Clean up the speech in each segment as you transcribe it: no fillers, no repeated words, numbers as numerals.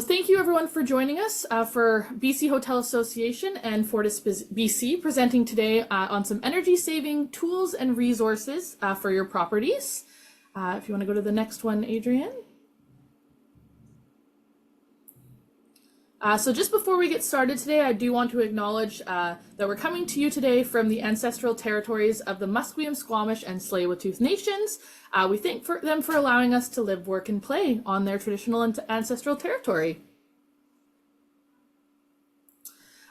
Thank you everyone for joining us for BC Hotel Association and Fortis BC presenting today on some energy saving tools and resources for your properties. If you want to go to the next one, Adrian. So just before we get started today, I do want to acknowledge that we're coming to you today from the ancestral territories of the Musqueam, Squamish, and Tsleil-Waututh nations. We thank them for allowing us to live, work, and play on their traditional and ancestral territory.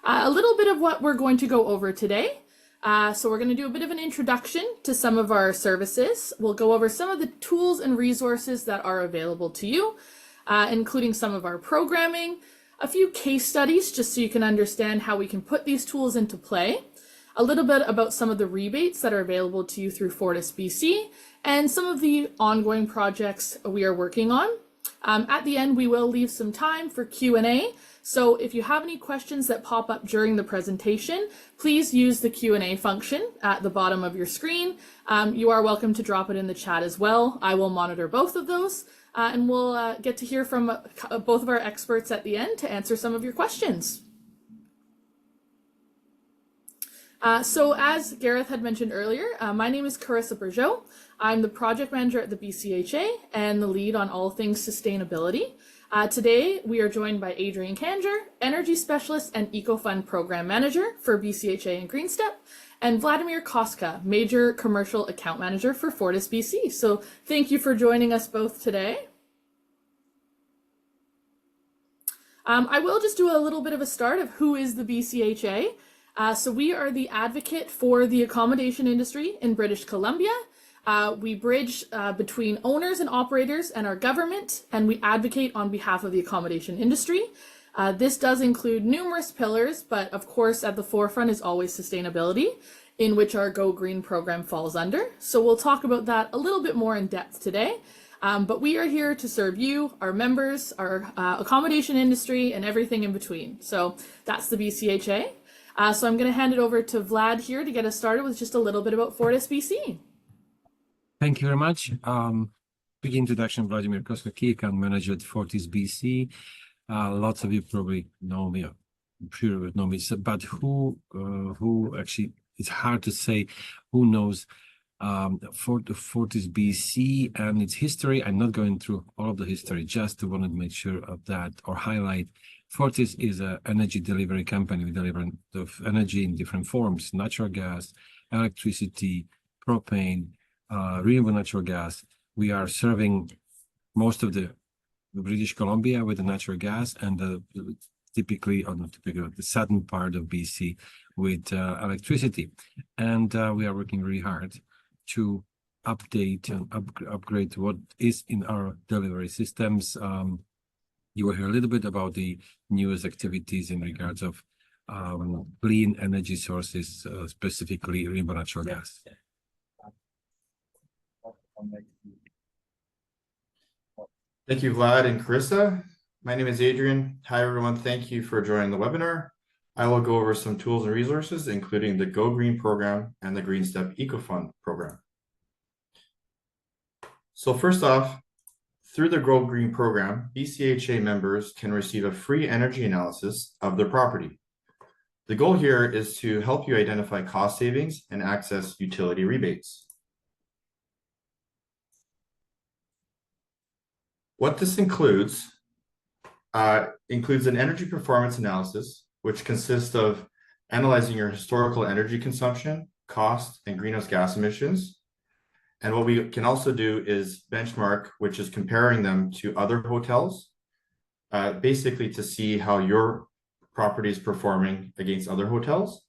A little bit of what we're going to go over today. So we're going to do a bit of an introduction to some of our services. We'll go over some of the tools and resources that are available to you, including some of our programming, a few case studies just so you can understand how we can put these tools into play, a little bit about some of the rebates that are available to you through Fortis BC, and some of the ongoing projects we are working on. At the end, we will leave some time for Q&A. So if you have any questions that pop up during the presentation, please use the Q&A function at the bottom of your screen. You are welcome to drop it in the chat as well. I will monitor both of those. And we'll get to hear from both of our experts at the end to answer some of your questions. So as Gareth had mentioned earlier, my name is Carissa Bergeau. I'm the project manager at the BCHA and the lead on all things sustainability. Today, we are joined by Adrian Kanjer, energy specialist and EcoFund program manager for BCHA and GreenStep, and Vladimir Kostka, major commercial account manager for Fortis BC. So thank you for joining us both today. I will just do a little bit of a start of who is the BCHA. So we are the advocate for the accommodation industry in British Columbia. We bridge between owners and operators and our government, and we advocate on behalf of the accommodation industry. This does include numerous pillars, but of course at the forefront is always sustainability, in which our GoGreen program falls under. So we'll talk about that a little bit more in depth today. But we are here to serve you, our members, our accommodation industry, and everything in between. So that's the BCHA. So I'm going to hand it over to Vlad here to get us started with just a little bit about Fortis BC. Thank you very much. Big introduction, Vladimir Kostka, key account manager at Fortis BC. Lots of you probably know me, I'm sure you know me, but who actually, it's hard to say who knows Fortis BC and its history. I'm not going through all of the history, just wanted to make sure of that or highlight. Fortis is an energy delivery company. We deliver energy in different forms: natural gas, electricity, propane, renewable natural gas. We are serving most of the British Columbia with the natural gas, and typically the southern part of BC with electricity. And we are working really hard to update and upgrade what is in our delivery systems. You will hear a little bit about the newest activities in regards of clean energy sources, specifically renewable natural gas. Thank you, Vlad and Carissa. My name is Adrian. Hi, everyone. Thank you for joining the webinar. I will go over some tools and resources, including the GoGreen Program and the GreenStep EcoFund program. So first off, through the GoGreen Program, BCHA members can receive a free energy analysis of their property. The goal here is to help you identify cost savings and access utility rebates. What this includes an energy performance analysis, which consists of analyzing your historical energy consumption, cost, and greenhouse gas emissions. And what we can also do is benchmark, which is comparing them to other hotels, basically to see how your property is performing against other hotels.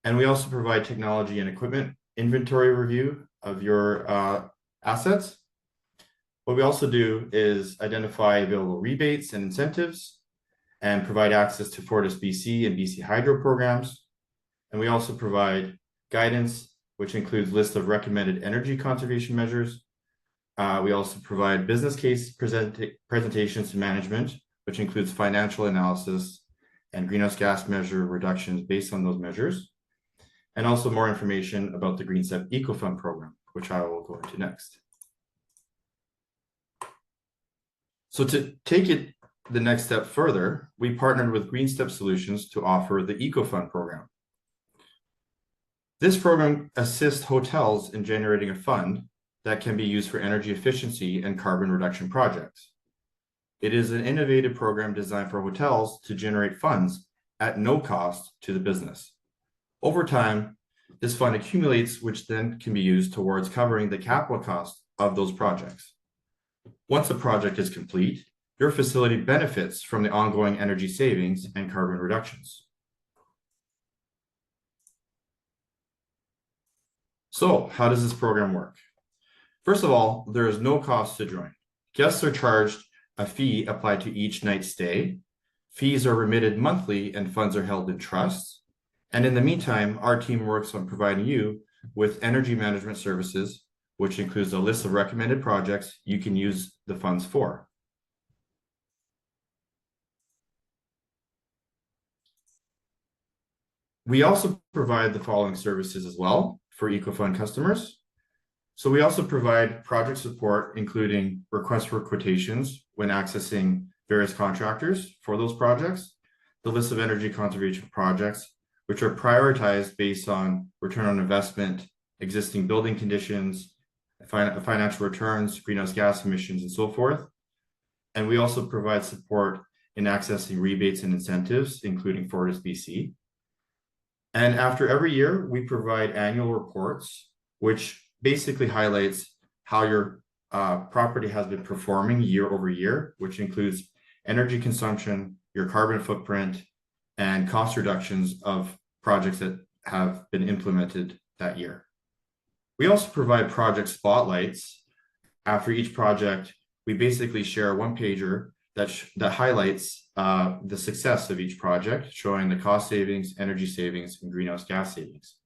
And we also provide technology and equipment inventory review of your assets. What we also do is identify available rebates and incentives and provide access to Fortis BC and BC Hydro programs. And we also provide guidance, which includes a list of recommended energy conservation measures. We also provide business case presentations to management, which includes financial analysis and greenhouse gas measure reductions based on those measures. And also more information about the GreenStep EcoFund program, which I will go into next. So to take it the next step further, we partnered with GreenStep Solutions to offer the EcoFund program. This program assists hotels in generating a fund that can be used for energy efficiency and carbon reduction projects. It is an innovative program designed for hotels to generate funds at no cost to the business. Over time, this fund accumulates, which then can be used towards covering the capital cost of those projects. Once a project is complete, your facility benefits from the ongoing energy savings and carbon reductions. So, how does this program work? First of all, there is no cost to join. Guests are charged a fee applied to each night's stay. Fees are remitted monthly and funds are held in trust. And in the meantime, our team works on providing you with energy management services, which includes a list of recommended projects you can use the funds for. We also provide the following services as well for EcoFund customers. So we also provide project support, including requests for quotations when accessing various contractors for those projects, the list of energy conservation projects, which are prioritized based on return on investment, existing building conditions, financial returns, greenhouse gas emissions, and so forth. And we also provide support in accessing rebates and incentives, including Fortis BC. And after every year, we provide annual reports, which basically highlights how your property has been performing year over year, which includes energy consumption, your carbon footprint, and cost reductions of projects that have been implemented that year. We also provide project spotlights. After each project, we basically share a one-pager that highlights the success of each project, showing the cost savings, energy savings, and greenhouse gas savings.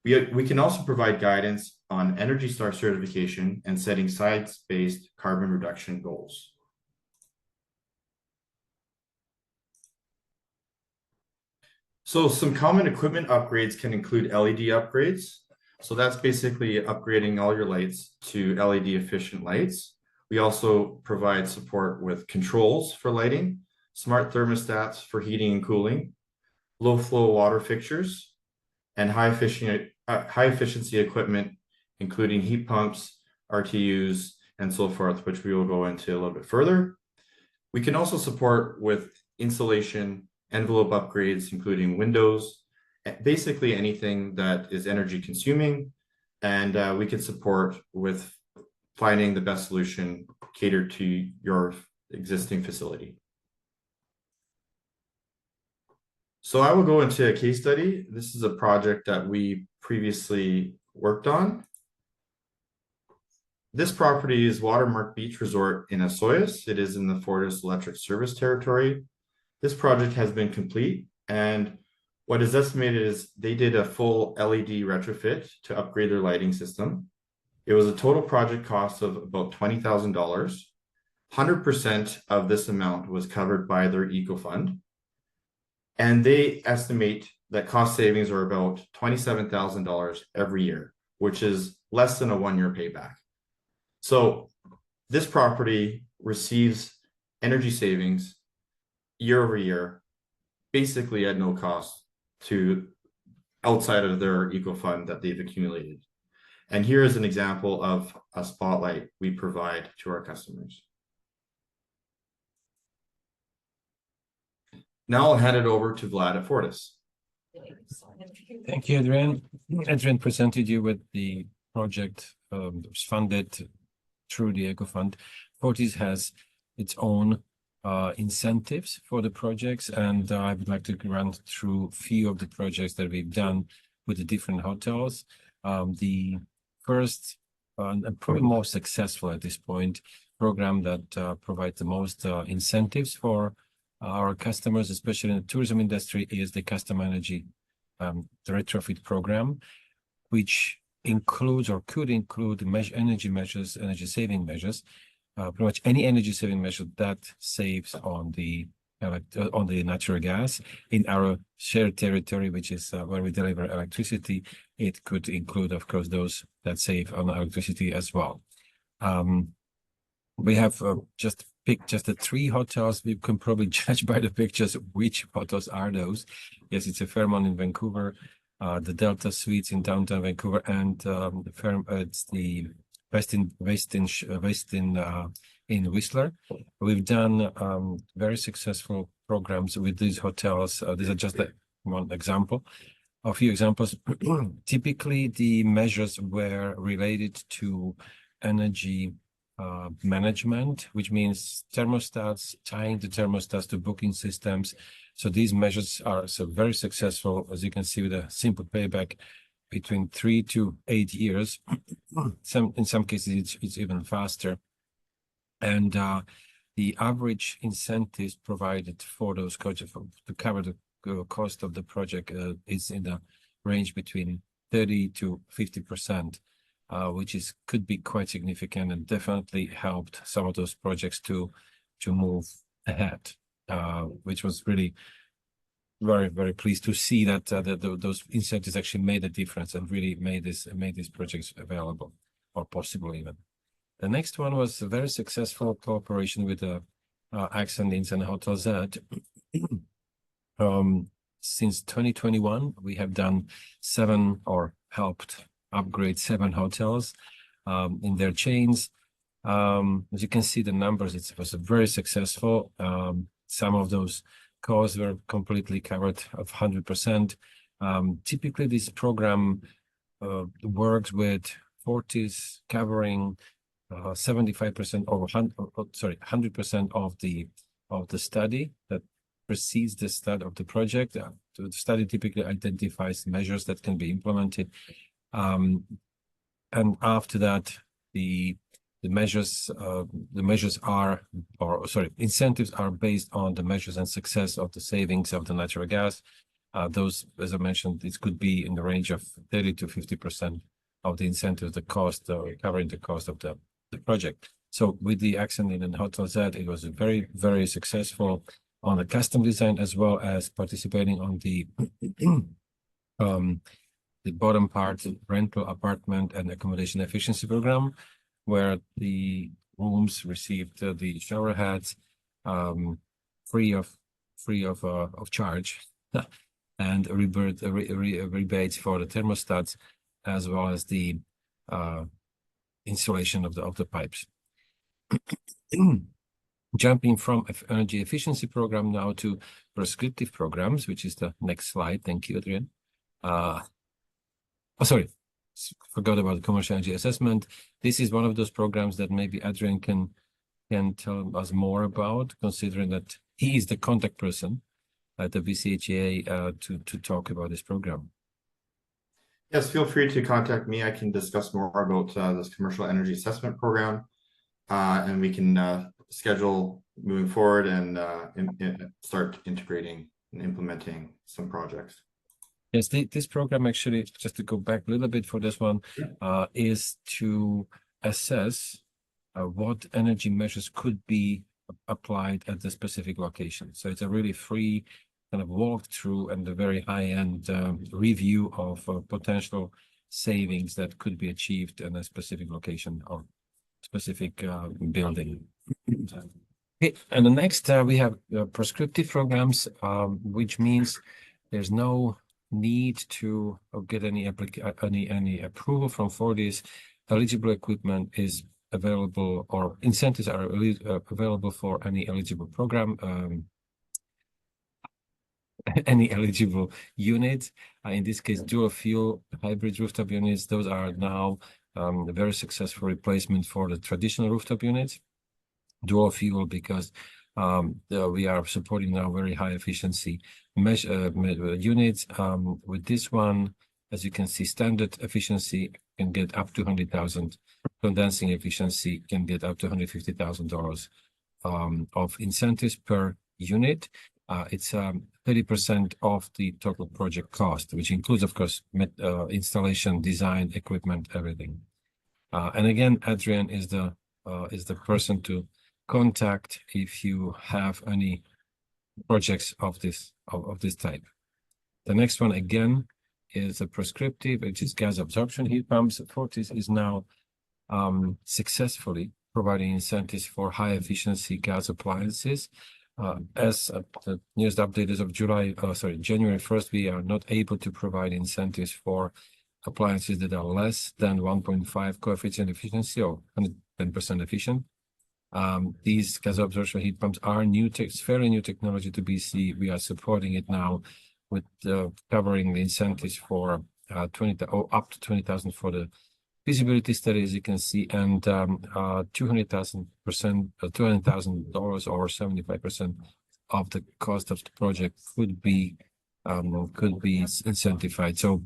We can also provide guidance on Energy Star certification and setting science-based carbon reduction goals. So some common equipment upgrades can include LED upgrades. So that's basically upgrading all your lights to LED efficient lights. We also provide support with controls for lighting, smart thermostats for heating and cooling, low flow water fixtures, and high efficiency equipment, including heat pumps, RTUs, and so forth, which we will go into a little bit further. We can also support with insulation, envelope upgrades, including windows, basically anything that is energy consuming. And we can support with finding the best solution catered to your existing facility. So I will go into a case study. This is a project that we previously worked on. This property is Watermark Beach Resort in Osoyoos. It is in the Fortis Electric Service Territory. This project has been complete, and what is estimated is they did a full LED retrofit to upgrade their lighting system. It was a total project cost of about $20,000. 100% of this amount was covered by their EcoFund. And they estimate that cost savings are about $27,000 every year, which is less than a 1-year payback. So this property receives energy savings year over year, basically at no cost to outside of their EcoFund that they've accumulated. And here is an example of a spotlight we provide to our customers. Now I'll hand it over to Vlad at Fortis. Thank you, Adrian. Adrian presented you with the project that was funded through the EcoFund. Fortis has its own incentives for the projects, and I would like to run through a few of the projects that we've done with the different hotels. The first and probably more successful at this point program that provides the most incentives for our customers, especially in the tourism industry, is the Custom Energy the retrofit program, which includes or could include energy measures, energy saving measures, pretty much any energy saving measure that saves on the natural gas in our shared territory, which is where we deliver electricity. It could include, of course, those that save on electricity as well. We have just pick just the 3 hotels. We can probably judge by the pictures which hotels are those. Yes, it's a Fairmont in Vancouver, the Delta Suites in downtown Vancouver, and it's the Westin in Whistler. We've done very successful programs with these hotels. These are just one example. A few examples. Typically, the measures were related to energy management, which means thermostats, tying the thermostats to booking systems. So these measures are very successful, as you can see, with a simple payback between 3 to 8 years. In some cases, it's even faster. And the average incentives provided for those coaches to cover the cost of the project is in the range between 30 to 50%, which could be quite significant and definitely helped some of those projects to move ahead, which was really very, very pleased to see that those incentives actually made a difference and really made these projects available or possible even. The next one was a very successful cooperation with Accent Inns and Hotel Z. Since 2021, we have done 7 or helped upgrade 7 hotels in their chains. As you can see, the numbers, it was very successful. Some of those costs were completely covered of 100%. Typically, this program works with Fortis covering 75% or 100% of the study that precedes the start of the project. The study typically identifies measures that can be implemented, and after that, incentives are based on the measures and success of the savings of the natural gas. Those, as I mentioned, this could be in the range of 30 to 50% of the incentive, the cost, covering the cost of the project. So with the Accent Inn and Hotel Z, it was very, very successful on the custom design, as well as participating on the bottom part, rental apartment and accommodation efficiency program, where the rooms received the shower heads free of charge, and rebates for the thermostats, as well as the installation of the pipes. Jumping from energy efficiency program now to prescriptive programs, which is the next slide. Thank you, Adrian. Sorry, forgot about the commercial energy assessment. This is one of those programs that maybe Adrian can tell us more about, considering that he is the contact person at the BCHA to talk about this program. Yes, feel free to contact me. I can discuss more about this commercial energy assessment program, and we can schedule moving forward and start integrating and implementing some projects. Yes, this program actually, just to go back a little bit for this one, is to assess what energy measures could be applied at the specific location. So it's a really free kind of walkthrough and a very high-end review of potential savings that could be achieved in a specific location or specific building. Okay, and the next we have prescriptive programs, which means there's no need to get any approval from Fortis. Eligible equipment is available, or incentives are available for any eligible program, any eligible unit. In this case, dual fuel hybrid rooftop units. Those are now a very successful replacement for the traditional rooftop units. Dual fuel because we are supporting now very high efficiency units. With this one, as you can see, standard efficiency can get up to 100,000. Condensing efficiency can get up to $150,000 of incentives per unit. It's 30% of the total project cost, which includes, of course, installation, design, equipment, everything. And again, Adrian is the person to contact if you have any projects of this type. The next one again is a prescriptive, which is gas absorption heat pumps. Fortis is now successfully providing incentives for high efficiency gas appliances. As the newest update is of January 1st, we are not able to provide incentives for appliances that are less than 1.5 coefficient efficiency or 110% efficient. These gas absorption heat pumps are it's fairly new technology to BC. We are supporting it now with covering the incentives for up to 20,000 for the feasibility study, as you can see, and $200,000 or 75% of the cost of the project could be incentivized. So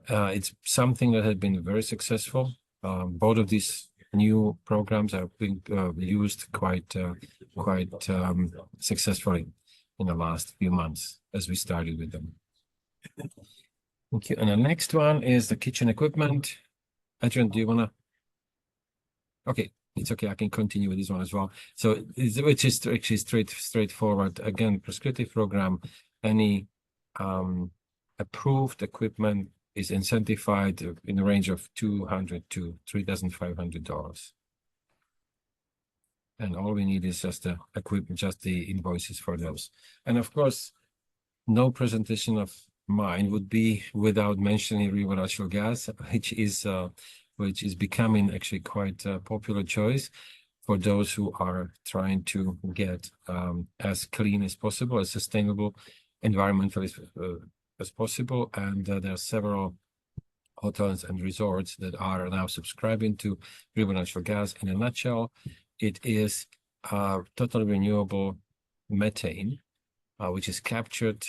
it's something that has been very successful. Both of these new programs have been used quite successfully in the last few months as we started with them. Thank you. And the next one is the kitchen equipment. Adrian, do you want to? Okay, it's okay. I can continue with this one as well. So, which is actually straightforward. Again, prescriptive program. Any approved equipment is incentivized in the range of $200 to $3,500. And all we need is just the equipment, just the invoices for those. And of course, no presentation of mine would be without mentioning renewable natural gas, which is becoming actually quite a popular choice for those who are trying to get as clean as possible, as sustainable, environmentally as possible. And there are several hotels and resorts that are now subscribing to renewable natural gas. In a nutshell, it is totally renewable methane, which is captured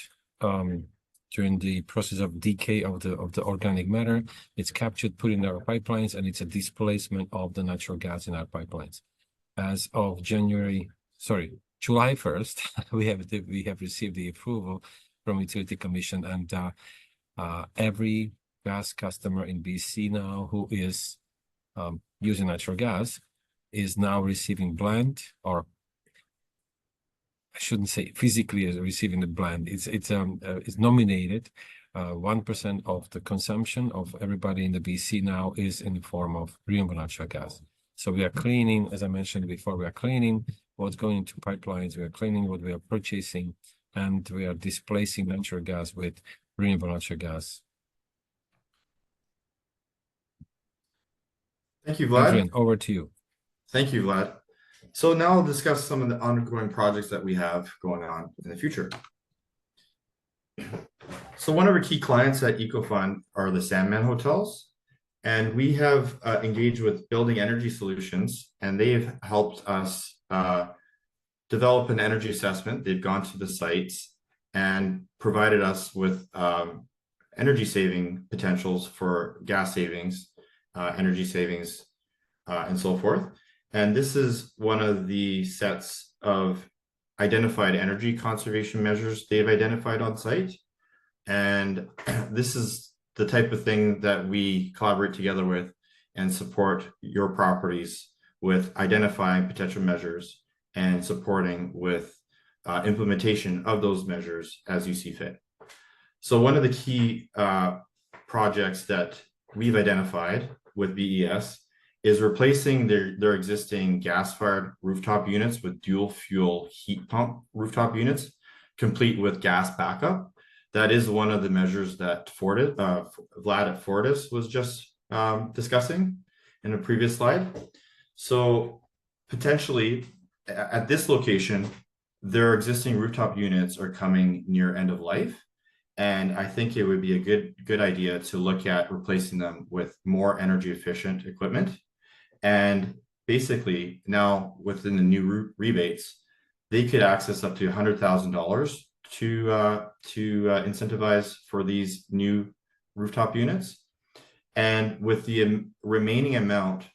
during the process of decay of the organic matter. It's captured, put in our pipelines, and it's a displacement of the natural gas in our pipelines. As of July 1st, we have received the approval from Utility Commission, and every gas customer in BC now who is using natural gas is now receiving blend, or I shouldn't say physically as receiving the blend. It's nominated. 1% of the consumption of everybody in the BC now is in the form of renewable natural gas. So we are cleaning, as I mentioned before, we are cleaning what's going into pipelines, we are cleaning what we are purchasing, and we are displacing natural gas with renewable natural gas. Thank you, Vlad. Adrian, over to you. Thank you, Vlad. So now I'll discuss some of the ongoing projects that we have going on in the future. So one of our key clients at EcoFund are the Sandman hotels, and we have engaged with Building Energy Solutions, and they've helped us develop an energy assessment. They've gone to the sites and provided us with energy saving potentials for gas savings, energy savings, and so forth. And this is one of the sets of identified energy conservation measures they've identified on site. And this is the type of thing that we collaborate together with and support your properties with identifying potential measures and supporting with implementation of those measures as you see fit. So one of the key projects that we've identified with BES is replacing their existing gas-fired rooftop units with dual fuel heat pump rooftop units, complete with gas backup. That is one of the measures that Vlad at Fortis was just discussing in a previous slide. So potentially at this location, their existing rooftop units are coming near end of life. And I think it would be a good idea to look at replacing them with more energy efficient equipment. And basically now within the new rebates, they could access up to $100,000 to incentivize for these new rooftop units. And with the remaining amount,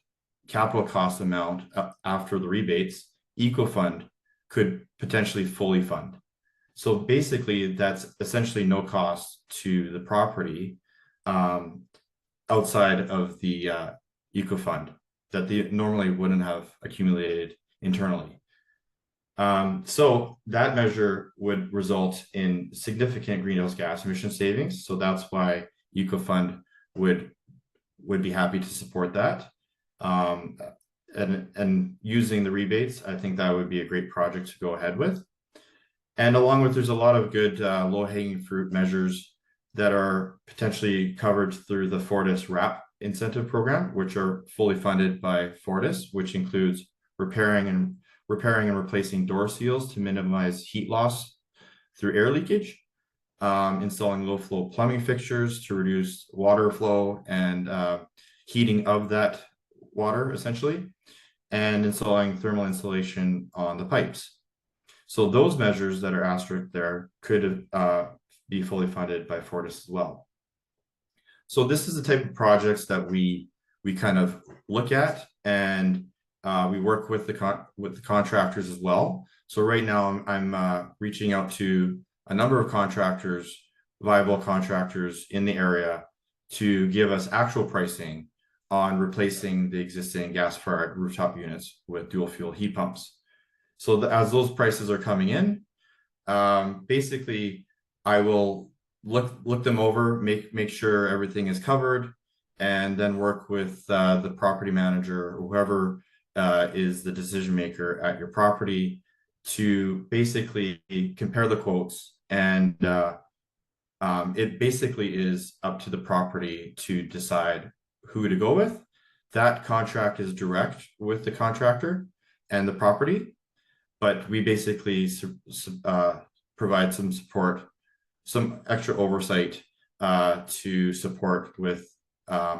capital cost amount after the rebates, EcoFund could potentially fully fund. So basically that's essentially no cost to the property outside of the EcoFund that they normally wouldn't have accumulated internally. So that measure would result in significant greenhouse gas emission savings. So that's why EcoFund would be happy to support that. and using the rebates, I think that would be a great project to go ahead with. And along with, there's a lot of good low-hanging fruit measures that are potentially covered through the Fortis RAP incentive program, which are fully funded by Fortis, which includes repairing and replacing door seals to minimize heat loss through air leakage, installing low flow plumbing fixtures to reduce water flow and heating of that water essentially, and installing thermal insulation on the pipes. So those measures that are asterisked there could be fully funded by Fortis as well. So this is the type of projects that we kind of look at, and we work with the contractors as well. So right now I'm reaching out to a number of contractors, viable contractors in the area, to give us actual pricing on replacing the existing gas-fired rooftop units with dual fuel heat pumps. So as those prices are coming in, basically I will look them over, make sure everything is covered, and then work with the property manager or whoever is the decision maker at your property to basically compare the quotes. And it basically is up to the property to decide who to go with. That contract is direct with the contractor and the property, but we basically provide some support, some extra oversight to support with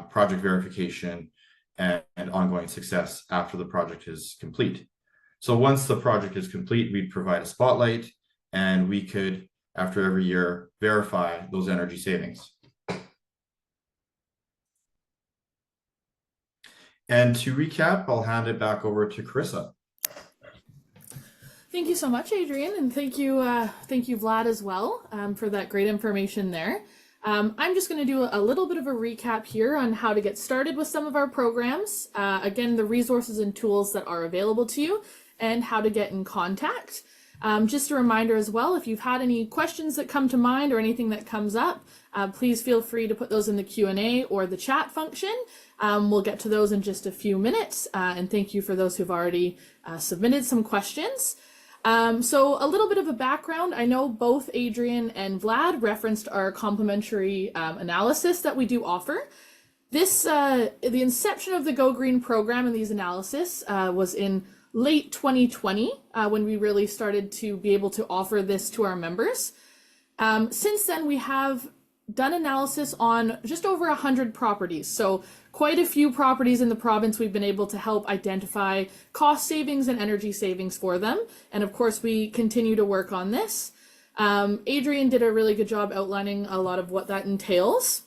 project verification and ongoing success after the project is complete. So once the project is complete, we provide a spotlight, and we could, after every year, verify those energy savings. And to recap, I'll hand it back over to Carissa. Thank you so much, Adrian, and thank you, Vlad, as well, for that great information there. I'm just going to do a little bit of a recap here on how to get started with some of our programs. Again, the resources and tools that are available to you, and how to get in contact. Just a reminder as well, if you've had any questions that come to mind or anything that comes up, please feel free to put those in the Q&A or the chat function. We'll get to those in just a few minutes, and thank you for those who've already submitted some questions. So a little bit of a background. I know both Adrian and Vlad referenced our complimentary analysis that we do offer. This, the inception of the GoGreen program and these analysis was in late 2020 when we really started to be able to offer this to our members. Since then, we have done analysis on just over 100 properties. So quite a few properties in the province we've been able to help identify cost savings and energy savings for them. And of course, we continue to work on this. Adrian did a really good job outlining a lot of what that entails.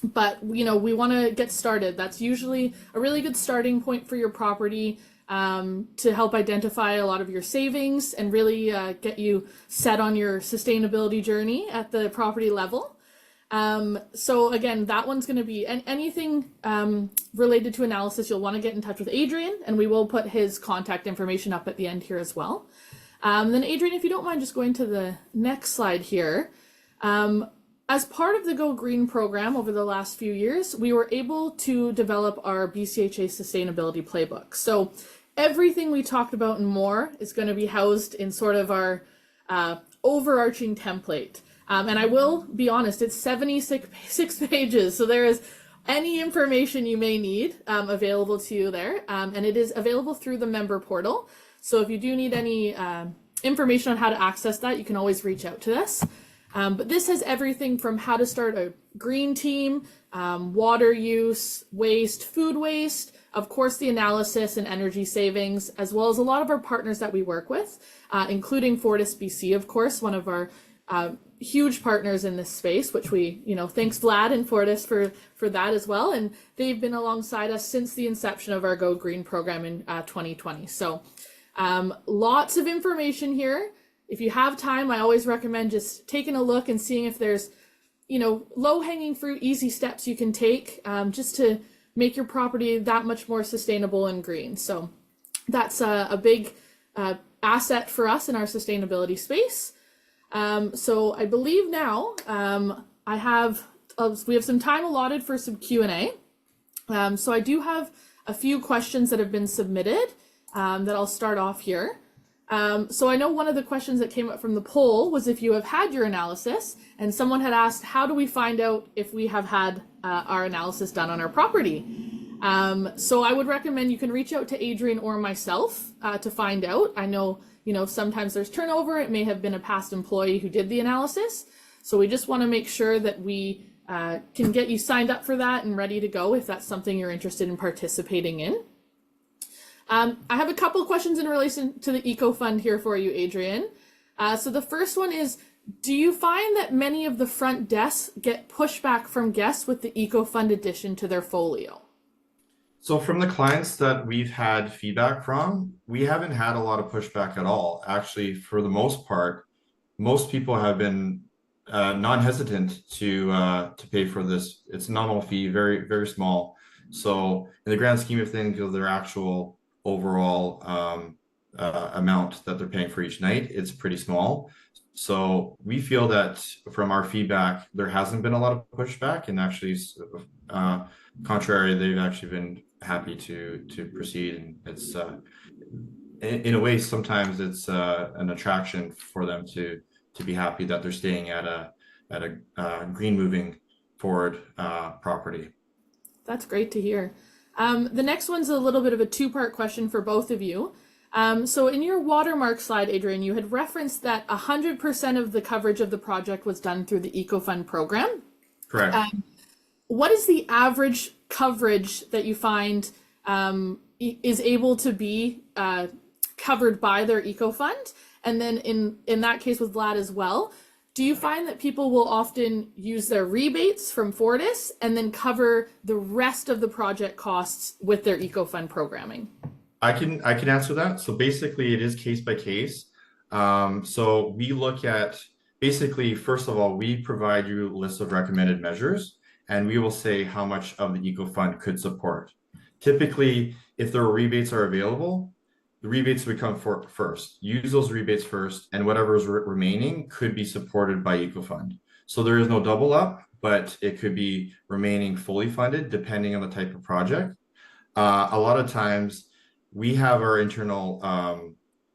But, you know, we want to get started. That's usually a really good starting point for your property to help identify a lot of your savings and really get you set on your sustainability journey at the property level. So again, that one's going to be anything related to analysis. You'll want to get in touch with Adrian, and we will put his contact information up at the end here as well. Then Adrian, if you don't mind just going to the next slide here. As part of the GoGreen program over the last few years, we were able to develop our BCHA sustainability playbook. So everything we talked about and more is going to be housed in sort of our overarching template. And I will be honest, it's 76 pages. So there is any information you may need available to you there. And it is available through the member portal. So if you do need any information on how to access that, you can always reach out to us. But this has everything from how to start a green team, water use, waste, food waste, of course, the analysis and energy savings, as well as a lot of our partners that we work with, including Fortis BC, of course, one of our huge partners in this space, which we, thanks Vlad and Fortis for that as well. And they've been alongside us since the inception of our GoGreen program in 2020. So lots of information here. If you have time, I always recommend just taking a look and seeing if there's, low-hanging fruit, easy steps you can take just to make your property that much more sustainable and green. So that's a big asset for us in our sustainability space. So I believe now we have some time allotted for some Q&A. So I do have a few questions that have been submitted that I'll start off here. So I know one of the questions that came up from the poll was if you have had your analysis, and someone had asked, how do we find out if we have had our analysis done on our property? So I would recommend you can reach out to Adrian or myself to find out. I know, sometimes there's turnover. It may have been a past employee who did the analysis. So we just want to make sure that we can get you signed up for that and ready to go if that's something you're interested in participating in. I have a couple of questions in relation to the EcoFund here for you, Adrian. So the first one is, do you find that many of the front desks get pushback from guests with the EcoFund addition to their folio? So from the clients that we've had feedback from, we haven't had a lot of pushback at all. Actually, for the most part, most people have been non-hesitant to pay for this. It's a nominal fee, very, very small. So in the grand scheme of things, of their actual overall amount that they're paying for each night, it's pretty small. So we feel that from our feedback, there hasn't been a lot of pushback, and actually, contrary, they've actually been happy to proceed. And it's in a way, sometimes it's an attraction for them to be happy that they're staying at a green moving forward property. That's great to hear. The next one's a little bit of a two-part question for both of you. So in your watermark slide, Adrian, you had referenced that 100% of the coverage of the project was done through the EcoFund program. Correct. What is the average coverage that you find is able to be covered by their EcoFund? And then in that case with Vlad as well, do you find that people will often use their rebates from Fortis and then cover the rest of the project costs with their EcoFund programming? I can answer that. So basically it is case by case. So we look at, basically, first of all, we provide you a list of recommended measures, and we will say how much of the EcoFund could support. Typically, if there are rebates are available, the rebates would come first. Use those rebates first, and whatever is remaining could be supported by EcoFund. So there is no double up, but it could be remaining fully funded depending on the type of project. A lot of times we have our internal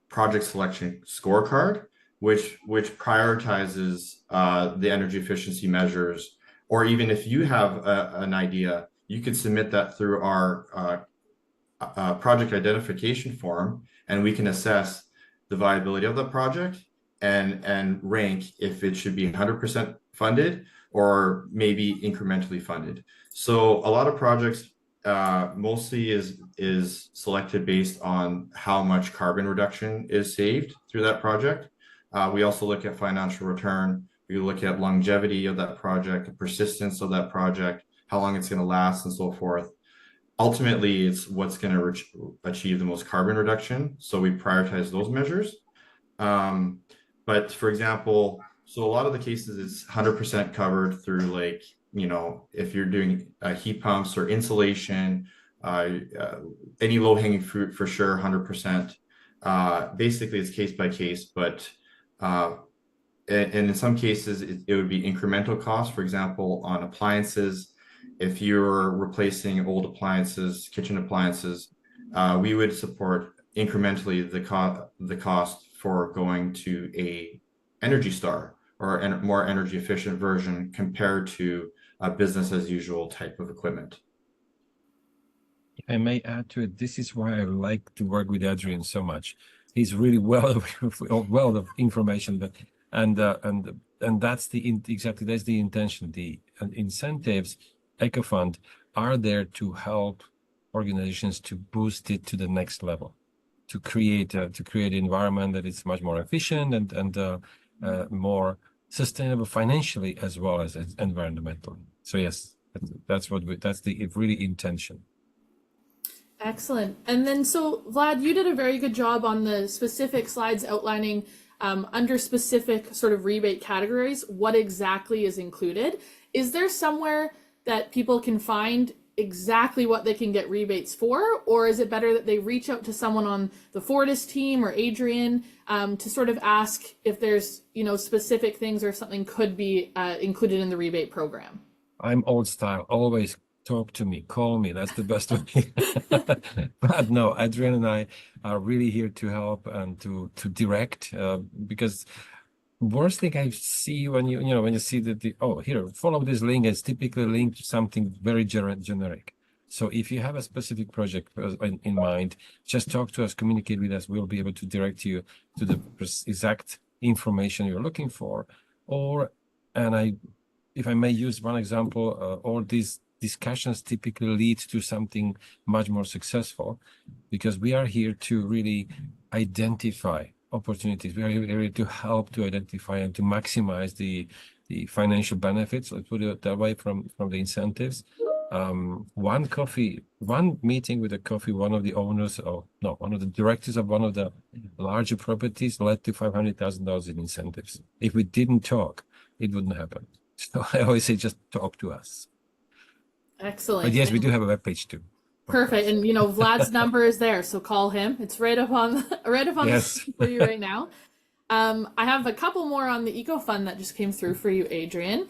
project selection scorecard, which prioritizes the energy efficiency measures. Or even if you have an idea, you could submit that through our project identification form, and we can assess the viability of the project and rank if it should be 100% funded or maybe incrementally funded. So a lot of projects mostly is selected based on how much carbon reduction is saved through that project. We also look at financial return. We look at longevity of that project, the persistence of that project, how long it's going to last, and so forth. Ultimately, it's what's going to achieve the most carbon reduction. So we prioritize those measures. But for example, so a lot of the cases, it's 100% covered through, like, if you're doing heat pumps or insulation, any low hanging fruit for sure, 100%. Basically, it's case by case, but and in some cases, it would be incremental costs. For example, on appliances, if you're replacing old appliances, kitchen appliances, we would support incrementally the cost for going to a Energy Star or a more energy efficient version compared to a business as usual type of equipment. I may add to it, this is why I like to work with Adrian so much. He's really well of information, but and that's exactly that's the intention. The incentives, EcoFund, are there to help organizations to boost it to the next level, to create an environment that is much more efficient and more sustainable financially as well as environmentally. So yes, that's the really intention. Excellent. And then, so Vlad, you did a very good job on the specific slides outlining under specific sort of rebate categories what exactly is included. Is there somewhere that people can find exactly what they can get rebates for, or is it better that they reach out to someone on the Fortis team or Adrian to sort of ask if there's specific things or something could be included in the rebate program? I'm old style, always talk to me, call me. That's the best way. But no, Adrian and I are really here to help and to direct, because worst thing I see when when you see that oh, here, follow this link, is typically linked to something very generic. So if you have a specific project in mind, just talk to us, communicate with us. We'll be able to direct you to the exact information you're looking for. If I may use one example, all these discussions typically lead to something much more successful, because we are here to really identify opportunities. We are here to help to identify and to maximize the financial benefits, let's put it that way, from the incentives. One meeting with one of the owners, one of the directors of one of the larger properties led to $500,000 in incentives. If we didn't talk, it wouldn't happen. So I always say, just talk to us. Excellent. But yes, we do have a webpage too. Perfect. And Vlad's number is there, so call him. It's right up on the screen for you right now. I have a couple more on the EcoFund that just came through for you, Adrian.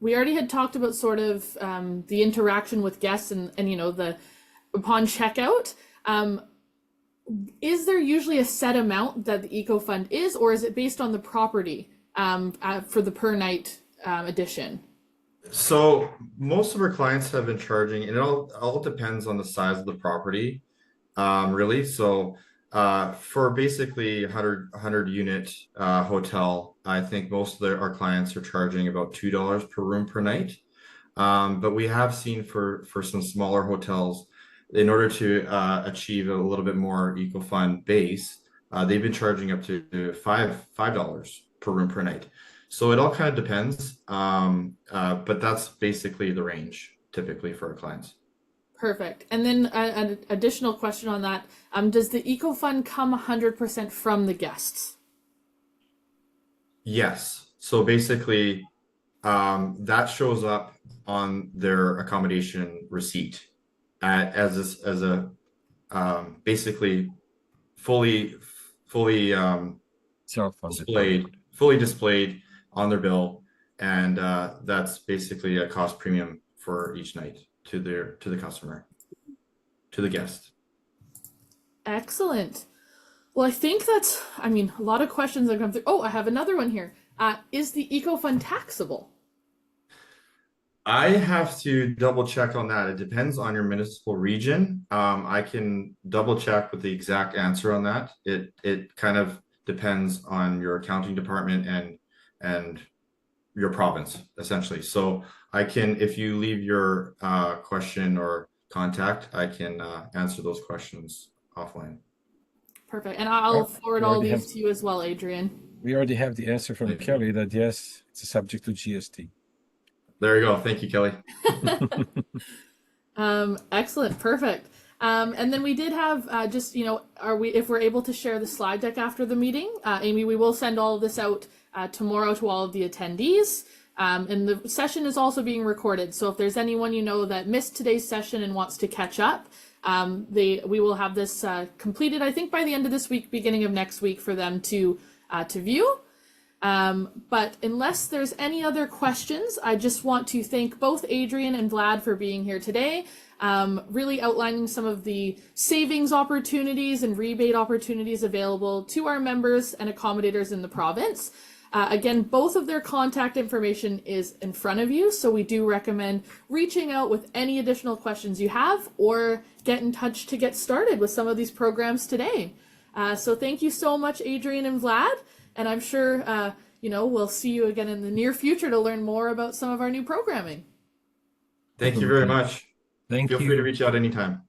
We already had talked about sort of the interaction with guests and the upon checkout. Is there usually a set amount that the EcoFund is, or is it based on the property for the per night addition? So most of our clients have been charging, and it all depends on the size of the property, really. So for basically 100 unit hotel, I think most of our clients are charging about $2 per room per night. But we have seen for some smaller hotels, in order to achieve a little bit more EcoFund base, they've been charging up to $5 per room per night. So it all kind of depends, but that's basically the range typically for our clients. Perfect. And then an additional question on that, does the EcoFund come 100% from the guests? Yes. So basically, that shows up on their accommodation receipt as a basically fully displayed on their bill, and that's basically a cost premium for each night to the customer, to the guest. Excellent. Well, I think that's, a lot of questions have come through. Oh, I have another one here. Is the EcoFund taxable? I have to double check on that. It depends on your municipal region. I can double check with the exact answer on that. It kind of depends on your accounting department and your province, essentially. So I can, if you leave your question or contact, I can answer those questions offline. Perfect. And I'll forward all these to you as well, Adrian. We already have the answer from Kelly that yes, it's subject to GST. There you go. Thank you, Kelly. Excellent. Perfect. And then we did have if we're able to share the slide deck after the meeting, Amy, we will send all of this out tomorrow to all of the attendees. And the session is also being recorded. So if there's anyone that missed today's session and wants to catch up, we will have this completed, I think, by the end of this week, beginning of next week, for them to view. But unless there's any other questions, I just want to thank both Adrian and Vlad for being here today, really outlining some of the savings opportunities and rebate opportunities available to our members and accommodators in the province. Again, both of their contact information is in front of you, so we do recommend reaching out with any additional questions you have, or get in touch to get started with some of these programs today. So thank you so much, Adrian and Vlad. And I'm sure, we'll see you again in the near future to learn more about some of our new programming. Thank you very much. Feel free to reach out anytime.